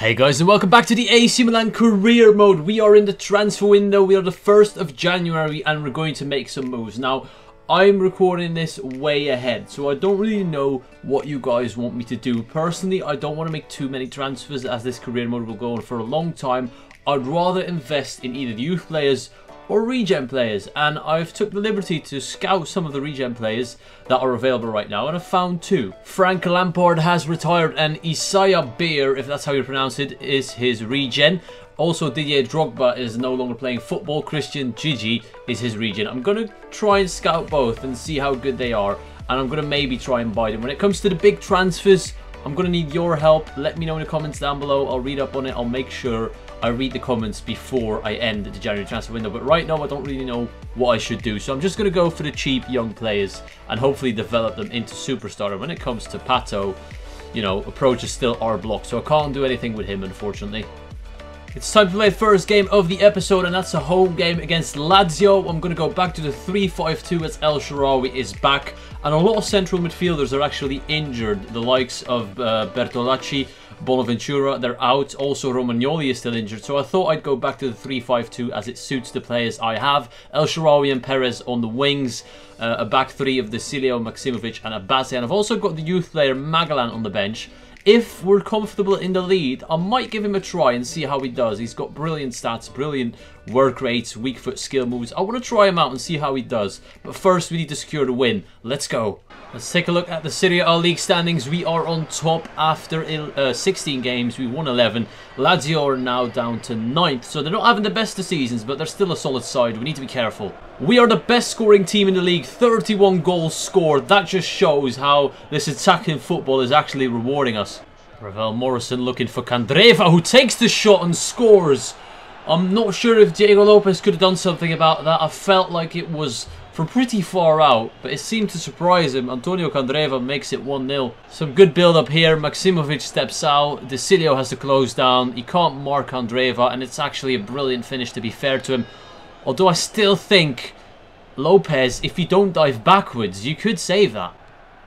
Hey guys, and welcome back to the AC Milan Career Mode. We are in the transfer window. We are the 1st of January and we're going to make some moves. Now, I'm recording this way ahead, so I don't really know what you guys want me to do. Personally, I don't want to make too many transfers as this career mode will go on for a long time. I'd rather invest in either youth players or regen players, and I've took the liberty to scout some of the regen players that are available right now, and I've found two. Frank Lampard has retired, and Isaiah Beer, if that's how you pronounce it, is his regen. Also, Didier Drogba is no longer playing football. Christian Gigi is his regen. I'm going to try and scout both and see how good they are, and I'm going to maybe try and buy them. When it comes to the big transfers, I'm going to need your help. Let me know in the comments down below. I'll read up on it. I'll make sure I read the comments before I end the January transfer window. But right now, I don't really know what I should do. So I'm just going to go for the cheap young players and hopefully develop them into superstar. When it comes to Pato, you know, approach is still our block. So I can't do anything with him, unfortunately. It's time to play the first game of the episode, and that's a home game against Lazio. I'm going to go back to the 3-5-2 as El Shaarawy is back. And a lot of central midfielders are actually injured. The likes of Bertolacci, Bonaventura, they're out. Also, Romagnoli is still injured. So I thought I'd go back to the 3-5-2 as it suits the players I have. El Shaarawy and Perez on the wings. A back three of Desilio, Maksimovic and Abase. And I've also got the youth player Magellan on the bench. If we're comfortable in the lead, I might give him a try and see how he does. He's got brilliant stats, brilliant work rates, weak foot skill moves. I want to try him out and see how he does. But first, we need to secure the win. Let's go. Let's take a look at the Serie A league standings. We are on top after 16 games. We won 11. Lazio are now down to 9th. So they're not having the best of seasons, but they're still a solid side. We need to be careful. We are the best scoring team in the league. 31 goals scored. That just shows how this attacking football is actually rewarding us. Ravel Morrison looking for Candreva, who takes the shot and scores. I'm not sure if Diego Lopez could have done something about that. I felt like it was from pretty far out, but it seemed to surprise him. Antonio Candreva makes it 1-0. Some good build-up here. Maksimovic steps out. Desilio has to close down. He can't mark Candreva, and it's actually a brilliant finish, to be fair to him. Although I still think Lopez, if you don't dive backwards, you could save that.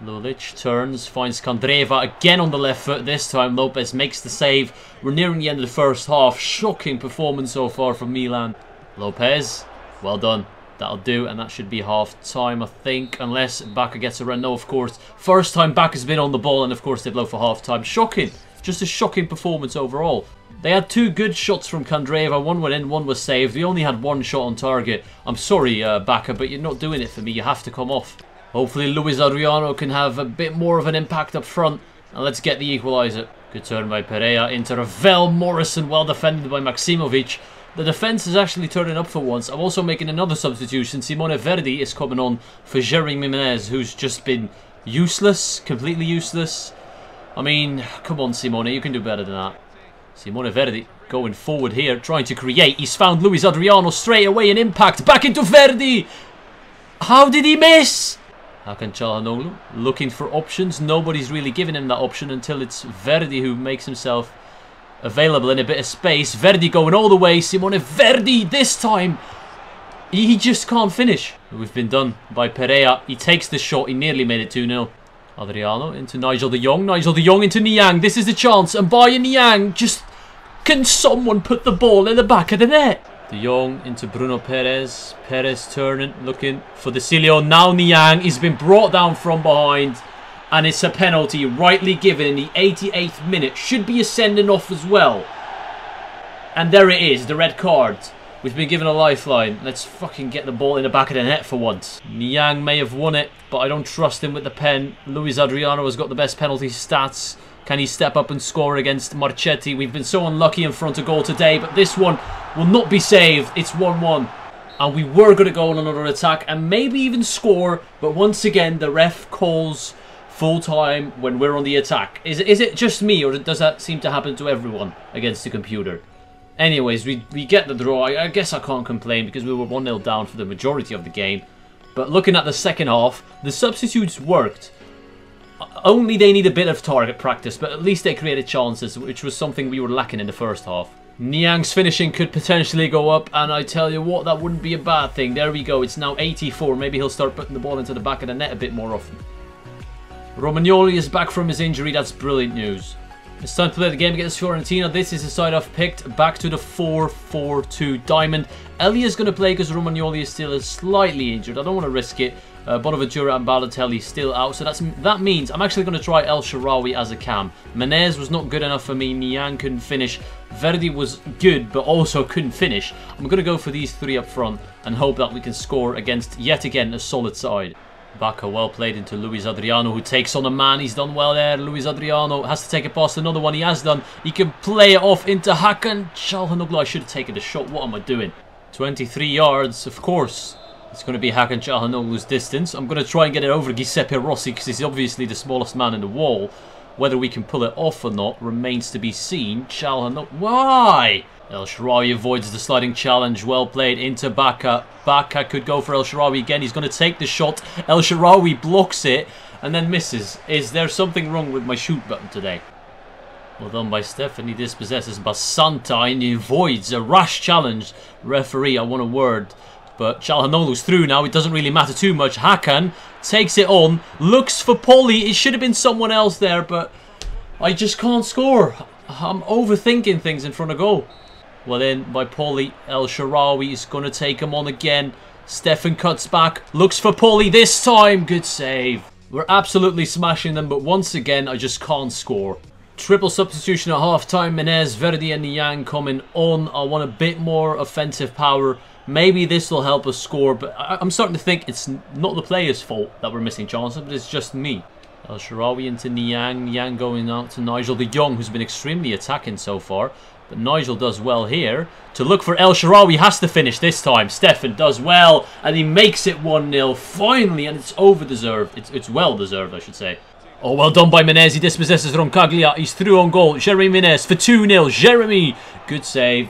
Lulic turns, finds Candreva again on the left foot. This time Lopez makes the save. We're nearing the end of the first half. Shocking performance so far from Milan. Lopez, well done. That'll do, and that should be half time, I think, unless Bacca gets a run. No, of course. First time Bacca's been on the ball, and of course they blow for half time. Shocking. Just a shocking performance overall. They had two good shots from Candreva. One went in, one was saved. We only had one shot on target. I'm sorry, Bacca, but you're not doing it for me. You have to come off. Hopefully Luis Adriano can have a bit more of an impact up front. And let's get the equaliser. Good turn by Pereira into Ravel Morrison. Well defended by Maksimovic. The defence is actually turning up for once. I'm also making another substitution. Simone Verdi is coming on for Jeremy Menez, who's just been useless. Completely useless. I mean, come on, Simone. You can do better than that. Simone Verdi going forward here, trying to create. He's found Luis Adriano straight away. An impact. Back into Verdi. How did he miss? Hakan Çalhanoğlu looking for options. Nobody's really giving him that option until it's Verdi who makes himself available in a bit of space. Verdi going all the way. Simone Verdi this time. He just can't finish. We've been done by Pereira. He takes the shot. He nearly made it 2-0. Adriano into Nigel de Jong. Nigel de Jong into Niang. This is the chance. And by Niang, just can someone put the ball in the back of the net? De Jong into Bruno Perez. Perez turning, looking for Desilio. Now Niang. He's been brought down from behind. And it's a penalty rightly given in the 88th minute. Should be a sending off as well. And there it is, the red card. We've been given a lifeline. Let's fucking get the ball in the back of the net for once. Niang may have won it, but I don't trust him with the pen. Luis Adriano has got the best penalty stats. Can he step up and score against Marchetti? We've been so unlucky in front of goal today, but this one will not be saved. It's 1-1. And we were going to go on another attack and maybe even score, but once again, the ref calls full time when we're on the attack. Is it just me, or does that seem to happen to everyone against the computer? Anyways, we get the draw. I guess I can't complain because we were 1-0 down for the majority of the game. But looking at the second half, the substitutes worked. Only they need a bit of target practice, but at least they created chances, which was something we were lacking in the first half. Niang's finishing could potentially go up, and I tell you what, that wouldn't be a bad thing. There we go. It's now 84. Maybe he'll start putting the ball into the back of the net a bit more often. Romagnoli is back from his injury. That's brilliant news. It's time to play the game against Fiorentina. This is the side I've picked. Back to the 4-4-2 diamond. Elia is going to play because Romagnoli is still slightly injured. I don't want to risk it. Bonaventura and Balotelli still out. So that means I'm actually going to try El Shaarawy as a cam. Menez was not good enough for me. Niang couldn't finish. Verdi was good but also couldn't finish. I'm going to go for these three up front and hope that we can score against yet again a solid side. Bacca well played into Luis Adriano, who takes on a man. He's done well there. Luis Adriano has to take it past another one. He has done. He can play it off into Hakan Çalhanoğlu. I should have taken the shot. What am I doing? 23 yards, of course. It's going to be Hakan Çalhanoğlu's distance. I'm going to try and get it over Giuseppe Rossi because he's obviously the smallest man in the wall. Whether we can pull it off or not remains to be seen. Çalhanoğlu. Why? El Shaarawy avoids the sliding challenge. Well played into Bacca. Bacca could go for El Shaarawy again. He's going to take the shot. El Shaarawy blocks it and then misses. Is there something wrong with my shoot button today? Well done by Stefan. He dispossesses Basanta and he avoids a rash challenge. Referee, I want a word. But Çalhanoğlu's through now. It doesn't really matter too much. Hakan takes it on. Looks for Polly. It should have been someone else there, but I just can't score. I'm overthinking things in front of goal. Well in by Paulie. El Shaarawy is going to take him on again. Stefan cuts back. Looks for Paulie this time. Good save. We're absolutely smashing them, but once again, I just can't score. Triple substitution at half-time. Menez, Verdi and Niang coming on. I want a bit more offensive power. Maybe this will help us score, but I'm starting to think it's not the players' fault that we're missing chances, but it's just me. El Shaarawy into Niang. Niang going out to Nigel de Jong, who's been extremely attacking so far. But Nigel does well here. To look for El Shaarawy, has to finish this time. Stefan does well, and he makes it 1-0 finally, and it's over-deserved. It's well-deserved, I should say. Oh, well done by Menez. He dispossesses Roncaglia. He's through on goal. Jeremy Menez for 2-0. Jeremy, good save.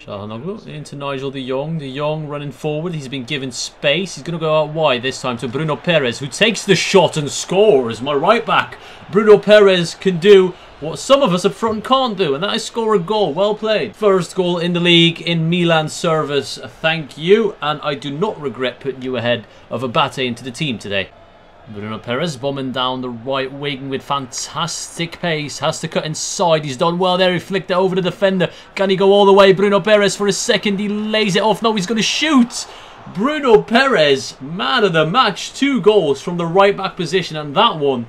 Çalhanoğlu into Nigel de Jong. De Jong running forward. He's been given space. He's going to go out wide this time to Bruno Perez, who takes the shot and scores. My right back, Bruno Perez, can do what some of us up front can't do, and that is score a goal. Well played. First goal in the league in Milan's service. Thank you, and I do not regret putting you ahead of Abate into the team today. Bruno Perez bombing down the right wing with fantastic pace. Has to cut inside. He's done well there. He flicked it over the defender. Can he go all the way? Bruno Perez for a second. He lays it off. No, he's going to shoot. Bruno Perez, man of the match. 2 goals from the right back position, and that one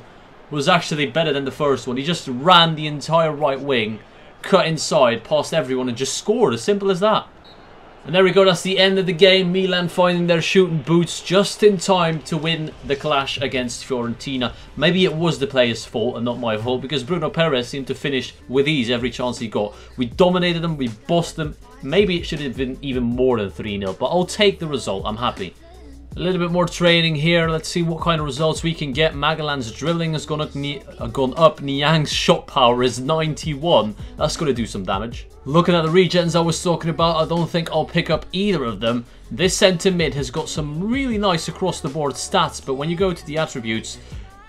was actually better than the first one. He just ran the entire right wing, cut inside, past everyone, and just scored. As simple as that. And there we go, that's the end of the game. Milan finding their shooting boots just in time to win the clash against Fiorentina. Maybe it was the players' fault and not my fault, because Bruno Perez seemed to finish with ease every chance he got. We dominated them, we bossed them. Maybe it should have been even more than 3-0, but I'll take the result, I'm happy. A little bit more training here. Let's see what kind of results we can get. Magellan's drilling has gone up. Niang's shot power is 91. That's going to do some damage. Looking at the regens I was talking about, I don't think I'll pick up either of them. This centre mid has got some really nice across the board stats, but when you go to the attributes,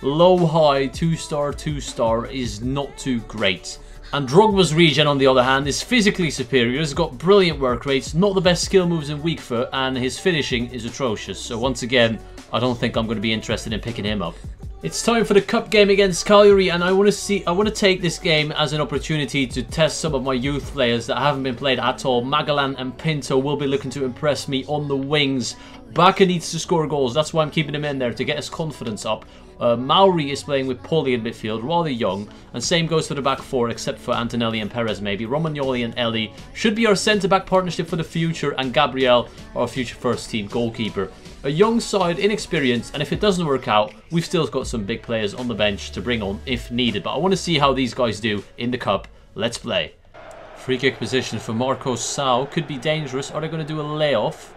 low, high, 2-star, 2-star is not too great. And Drogba's regen, on the other hand, is physically superior. He's got brilliant work rates, not the best skill moves in weak foot, and his finishing is atrocious. So once again, I don't think I'm going to be interested in picking him up. It's time for the cup game against Cagliari, and I want to take this game as an opportunity to test some of my youth players that haven't been played at all. Magellan and Pinto will be looking to impress me on the wings. Bacca needs to score goals. That's why I'm keeping him in there, to get his confidence up. Mauri is playing with Polly in midfield, rather young, and same goes for the back 4 except for Antonelli and Perez maybe. Romagnoli and Eli should be our centre-back partnership for the future, and Gabriel our future first-team goalkeeper. A young side, inexperienced, and if it doesn't work out, we've still got some big players on the bench to bring on if needed. But I want to see how these guys do in the cup. Let's play. Free kick position for Marco Sau. Could be dangerous. Are they going to do a layoff?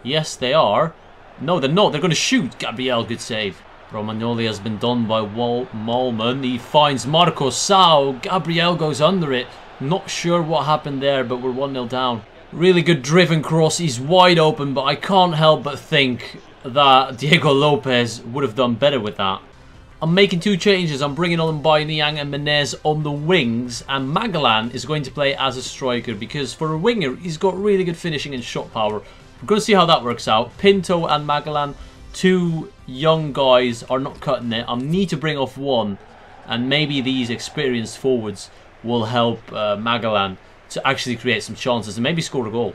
Yes, they are. No, they're not. They're going to shoot. Gabriel, good save. Romagnoli has been done by Malman. He finds Marco Sau. Gabriel goes under it. Not sure what happened there, but we're 1-0 down. Really good driven cross. He's wide open, but I can't help but think that Diego Lopez would have done better with that. I'm making 2 changes. I'm bringing on Niang and Menez on the wings, and Magellan is going to play as a striker because for a winger, he's got really good finishing and shot power. We're going to see how that works out. Pinto and Magellan, 2 young guys, are not cutting it. I need to bring off one. And maybe these experienced forwards will help Magellan to actually create some chances and maybe score a goal.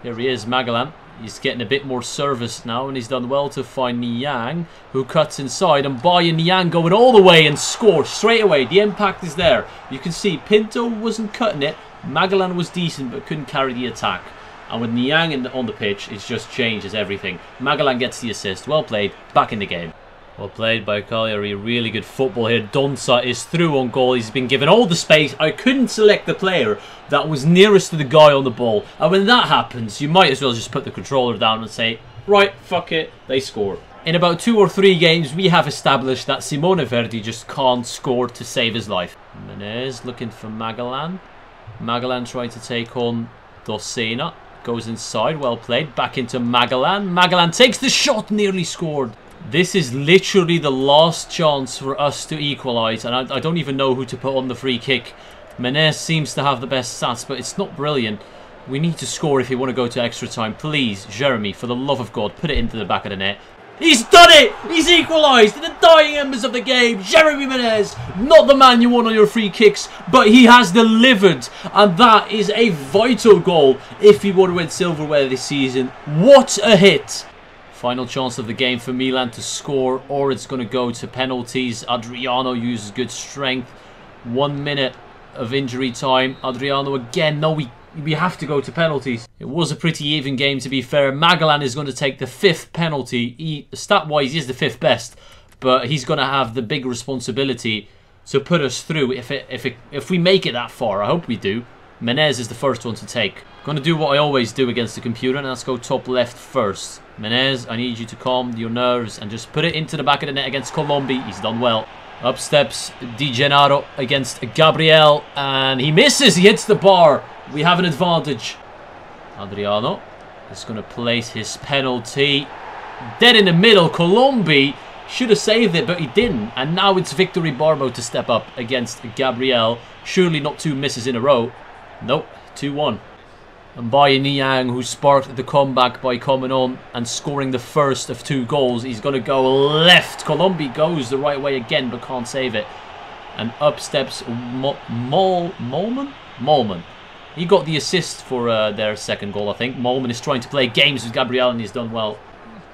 Here he is, Magellan. He's getting a bit more service now, and he's done well to find Niang, who cuts inside, and Baye and Niang going all the way and score straight away. The impact is there. You can see Pinto wasn't cutting it. Magellan was decent but couldn't carry the attack. And with Niang on the pitch, it just changes everything. Magellan gets the assist. Well played. Back in the game. Well played by Cagliari. Really good football here. Donza is through on goal. He's been given all the space. I couldn't select the player that was nearest to the guy on the ball. And when that happens, you might as well just put the controller down and say, right, fuck it, they score. In about 2 or 3 games, we have established that Simone Verdi just can't score to save his life. Menez looking for Magellan. Magellan trying to take on Dossena. Goes inside, well played. Back into Magellan. Magellan takes the shot, nearly scored. This is literally the last chance for us to equalise, and I don't even know who to put on the free kick. Menez seems to have the best stats, but it's not brilliant. We need to score if we want to go to extra time. Please, Jeremy, for the love of God, put it into the back of the net. He's done it! He's equalised in the dying embers of the game. Jeremy Menez, not the man you want on your free kicks, but he has delivered. And that is a vital goal if we want to win silverware this season. What a hit! Final chance of the game for Milan to score, or it's going to go to penalties. Adriano uses good strength. 1 minute of injury time. Adriano again. No, we have to go to penalties. It was a pretty even game, to be fair. Magellan is going to take the 5th penalty. Stat-wise, he is the 5th best, but he's going to have the big responsibility to put us through if we make it that far. I hope we do. Menez is the first one to take. Going to do what I always do against the computer, and let's go top left first. Menez, I need you to calm your nerves and just put it into the back of the net against Colombi. He's done well. Up steps Di Gennaro against Gabriel, and he misses. He hits the bar. We have an advantage. Adriano is going to place his penalty. Dead in the middle. Colombi should have saved it, but he didn't. And now it's Victory Barbo to step up against Gabriel. Surely not 2 misses in a row. Nope, 2-1. And Baye Niang, who sparked the comeback by coming on and scoring the first of 2 goals. He's going to go left. Colombi goes the right way again, but can't save it. And up steps Molman? Molman. He got the assist for their second goal, I think. Molman is trying to play games with Gabriel, and he's done well.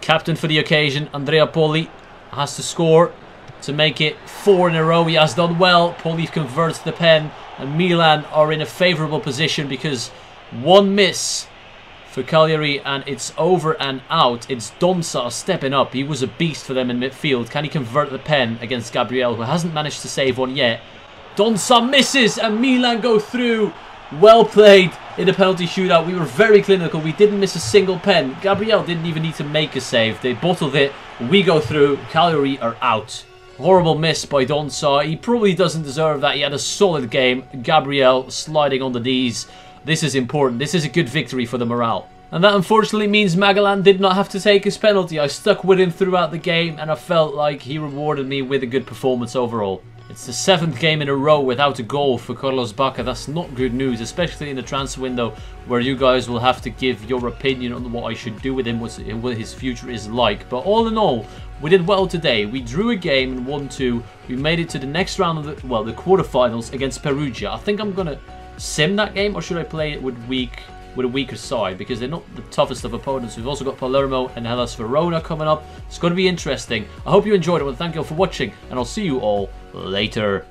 Captain for the occasion, Andrea Poli, has to score to make it 4 in a row. He has done well. Poli converts the pen, and Milan are in a favourable position because 1 miss for Cagliari and it's over and out. It's Donza stepping up. He was a beast for them in midfield. Can he convert the pen against Gabriel, who hasn't managed to save one yet? Donza misses and Milan go through. Well played in the penalty shootout. We were very clinical. We didn't miss a single pen. Gabriel didn't even need to make a save. They bottled it. We go through. Cagliari are out. Horrible miss by Donza. He probably doesn't deserve that. He had a solid game. Gabriel sliding on the knees. This is important. This is a good victory for the morale. And that unfortunately means Magellan did not have to take his penalty. I stuck with him throughout the game and I felt like he rewarded me with a good performance overall. It's the 7th game in a row without a goal for Carlos Bacca. That's not good news, especially in the transfer window where you guys will have to give your opinion on what I should do with him, what his future is like. But all in all, we did well today. We drew a game and won 2. We made it to the next round of the quarterfinals against Perugia. I think I'm going to sim that game, or should I play it with a weaker side, because they're not the toughest of opponents. We've also got Palermo and Hellas Verona coming up. It's going to be interesting. I hope you enjoyed it. Well, thank you all for watching, and I'll see you all later.